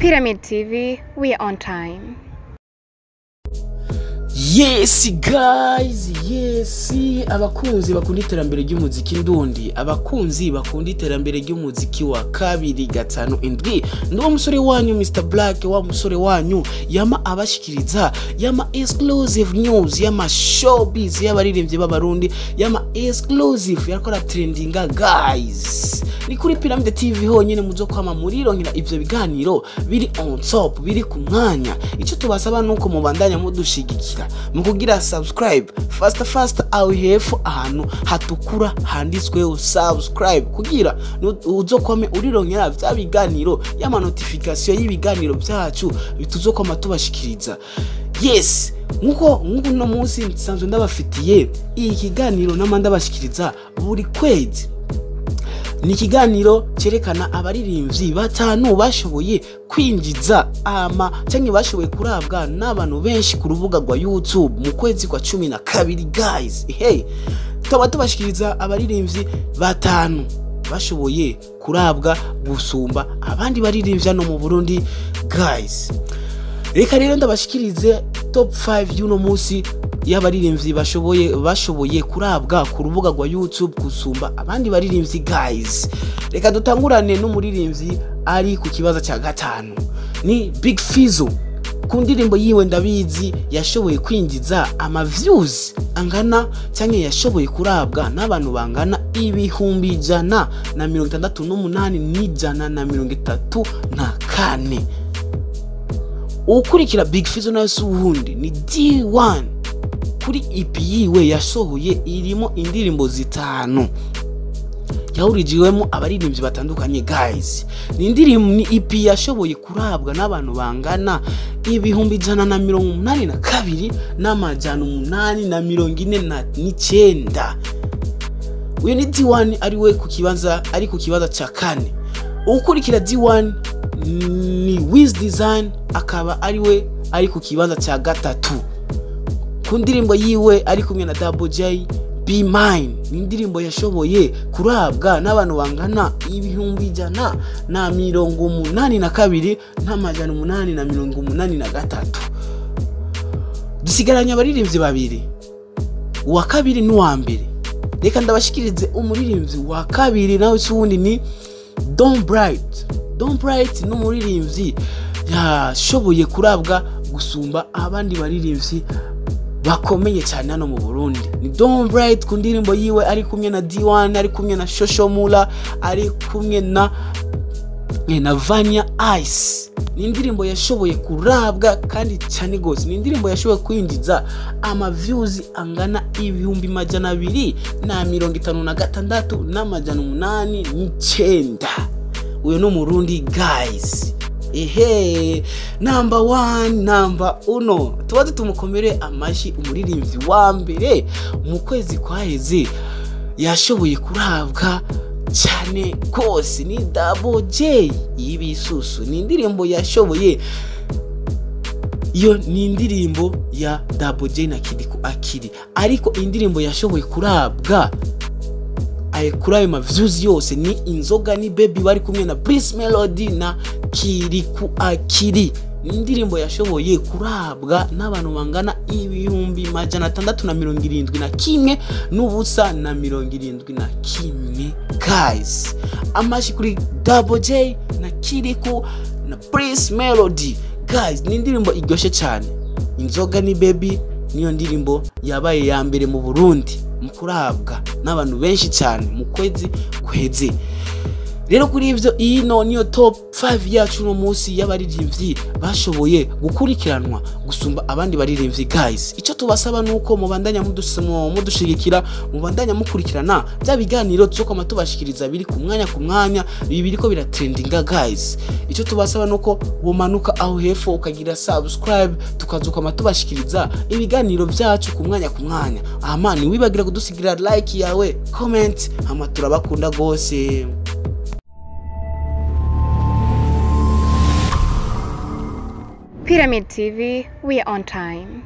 Pyramid TV, we are on time. Yes guys, yes abakunzi bakunda iterambere ry'umuziki ndundi, abakunzi bakunda iterambere ry'umuziki wa 257 ndo musore wanyu Mr Black, wa musore wanyu yama abashikiriza yama exclusive news, yama showbiz y'abaririmbyi b'abarundi, yama exclusive yakora trendinga guys. Ni kuri Pyramid TV honyene muzokwama murironkera ivyo biganiro biri on top, biri ku mwanya. Ico tubasaba nuko mubandanya mudushigikira mukugira subscribe fast aho hepfo ahantu hatukura handitsweho subscribe kugira uzokome urironkera vya biganiro y'ama notification y'ibiganiro byacu bituzokoma tubashikiriza. Yes, nkuko no munsi nsanzwe ndabafitiye ikiganiro namanda bashikiriza buri kwezi. Ni kiganiro cerekana abaririmbyi batanu bashoboye kwinjiza cyangwa bashoboye kurabwa n'abantu benshi ku rubuga rwa YouTube mu kwezi kwa 12 guys. Hey, tubashikiriza abaririmbyi batanu bashoboye kurabwa gusumba abandi baririmbyi no mu Burundi guys. Reka rero ndabashikirize top 5 y'uno munsi y'abaririmbyi bashoboye kurabwa ku rubuga rwa YouTube gusumba abandi baririmbyi guys. Reka dutangurane n'umuririmbyi ari ku kibaza cya gatanu, ni Big FIZZO. Ku ndirimbo yiwe ndabizi yashoboye kwinjiza views angana cyangwa yashoboye kurabwa n'abantu bangana 168,134. Ukurikira Big FIZZO nayo suhundi ni D1. Kuri EP yiwe yasohoye irimo indirimbo zitanu yahurijiwemo abaririmbyi batandukanye guys. Ni indirimbo ni EP yashoboye kurabwa n'abantu bangana 182,849. Uyu ni D1 ari ku kibanza cya kane. Ukurikira D1 ni Wiz Design, akaba ari ku kibanza cya gatatu. Ku ndirimbo yiwe ari kumwe na Double J, Be Mine. Ni indirimbo yashoboye kurabwa n'abantu bangana 182,883. Dusigaranye abaririmbyi babiri, uwa kabiri n'uwa mbere. Reka ndabashikirize umuririmbyi wa kabiri nawe cyundi ni Don Bright. Don Bright n'umuririmbyi yashoboye kurabwa gusumba abandi baririmbyi bakomeye cyane hano mu Burundi. Ni Don Bright ku ndirimbo yiwe ari kumwe na D1, ari kumwe na Shoshomula, ari kumwe na Vanya Ice. Ni indirimbo yashoboye kurabwa kandi cyane gose. Ni indirimbo yashoboye kwinjiza views angana 256,889. Uyu no Murundi guys. Ehe, number 1, number 1. Tubaze tumukomere amashi umuririmbyi wa mbere mu kwezi kwaheze yashoboye kurabwa cyane kose ni Double J y'ibisusu. Ni indirimbo yashoboye, iyo ni indirimbo ya Double J na Kidiko Akiri, ariko indirimbo yashoboye kurabwa kuri ayo views yose ni Inzoga ni Baby bari kumwe na Prince Melody na Kiriku Akiri. Ni indirimbo yashoboye kurabwa n'abantu bangana 671,771 guys. Amashi kuri Double J na Kiriku na Prince Melody guys. Ni indirimbo iryoshe cyane. Inzoga ni Baby niyo ndirimbo yabaye ya mbere mu Burundi mu kurabwa n'abantu benshi cyane mu kwezi kweze. Rero kuri ivyo ino niyo top 5 yacu no munsi y'abaririmbyi bashoboye gukurikiranwa gusumba abandi baririmbyi guys. Ico tubasaba nuko mubandanya mudushigikira, mubandanya mukurikirana bya biganiro tuzokoma tubashikiriza biri ku mwanya bibiri ko biratrendinga guys. Ico tubasaba nuko womanuka aho hepfo ukagira subscribe, tukazokoma tubashikiriza ibiganiro byacu ku mwanya. Amani wibagira kudusigira like yawe, comment, turabakunda gose. Pyramid TV, we are on time.